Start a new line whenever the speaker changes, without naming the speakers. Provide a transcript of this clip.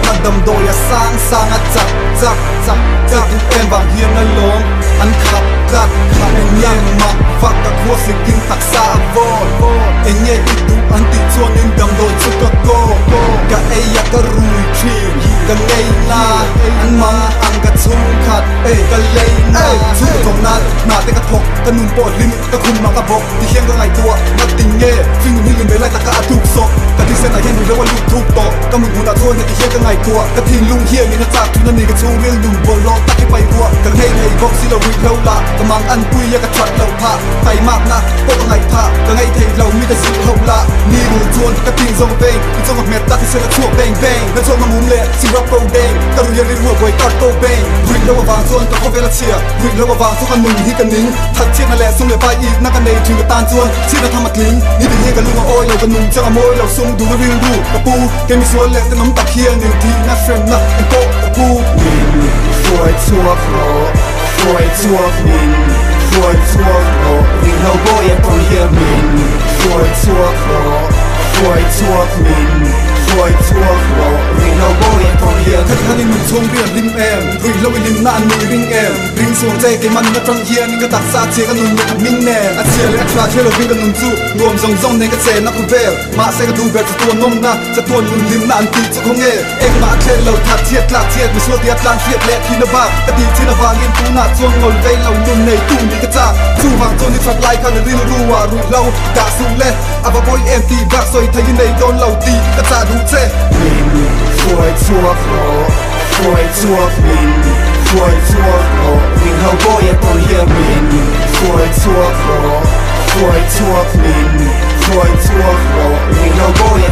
mà đầm đồi à sang sang à chặt chặt chặt chặt em vàng hiên ở lốm anh khắp gạt khắp em nhẹ mặc vắt các hoa sĩ kinh tạc xa vô em nhẹ ít tu anh tị chuan em đầm đồi chút các cô cả ấy ya cả rùi chìm cả ngày na anh mang anh cả chung khát cả lấy na chung trong nát na tay cả thọc cả nung bọt lim cả khum mà cả bọc thì hiện cả ngày tua mà tình nghe phim mình liền về lại tất cả thuộc sọ cảที่เส้นไหนเห็นดูแล้วว่าลูกทุกต่อก็มึงหัวหน้าทั่วเนี่ยที่เห็นก็ไงตัวกระทิงลุงเฮียนี่นะจากทุนนั่นนี่ก็ชูเรื่องอยู่บนโลกตักให้ไปหัวกันให้ในบอกสิเราวิ่งเราละกำลังอันปุยยากระชัดเราพาไปมากนะพวกก็ไงพาก็ไงเทเรามีแต่สิ่งเราละนี่รู้ชวนกระทิงทรงเบงที่ทรงกับเม็ดตักที่เส้นละชั่วเบงเบงแล้วชวนมามุมเละสิรับโปรเบงก็รู้ยังได้รู้ว่าไว้ตัดโตเบงวิ่งแล้วว่าวางชวนก็เขาเวลาเชียร์วิ่งแล้วว่าวางทุกคนหนึ่งที่กันนิ่งทัดเชียร์นั่นแหละซุ่มเลยไปอีกนักกันในถึงกับตานชวนเชียร์เราทำมาทิ้งนี่เป็นเฮียกันลุงโอ้ยเรากันนุ่งจะเอาโมยเราซุ่มดูไม่วิ่งดูกระปูแกมีส่วนเล็กแต่น้ำตาเคียงหนึ่งทีน่าเฟรมนะไอ้โป๊ะกระปูมินสวยชั่วโครสวยชั่วมินสวยชั่วโครวิ่งเราโบยตัวเฮียมินสวยชั่วโครสวยชั่วมินสวยชั่วโครวิ่งเราโบยตัวเฮียทัดทันในหนุ่มชงเรียนริมแอมวิ่งเราไปริมหน้ามีริงแอมริงสวงใจแกมันก็จังเฮียนี่ก็ตักซาเชียกันหนุ่มกับมิงแน่อาเชียและทราเชื่อเราวิ่งกันหนุ่มจู่รวมซงในกระเจนักเวลมาใส่กระดูแบบจะตัวนมนะจะตัวนุ่มริมหน้าอันตีจะคงเง่เอกมาเทเราทัดเทียดลากเทียดไม่ชัวร์เดียดลานเทียดและที่นบ้ากระดีที่นบ้าเลี้ยงตูหน้าช่วงงอลเวเรานุ่มในตู้มีกระจ้าจู่วางตัวนี้ทัดไล่กันริมรู้ว่ารู้เราด่าสู้เล่อาบะบอยเอ็มตีบักซอยไทยในโดนเราตีกระจ้าดูเท่มินสวยชั่วโครสวยชั่วมินสวยชั่วโครวิ่งเราโบยตัวเฮียมินสวยชั่วโครสวยชั่วมินสวยชั่วโครวิ่งเราโบย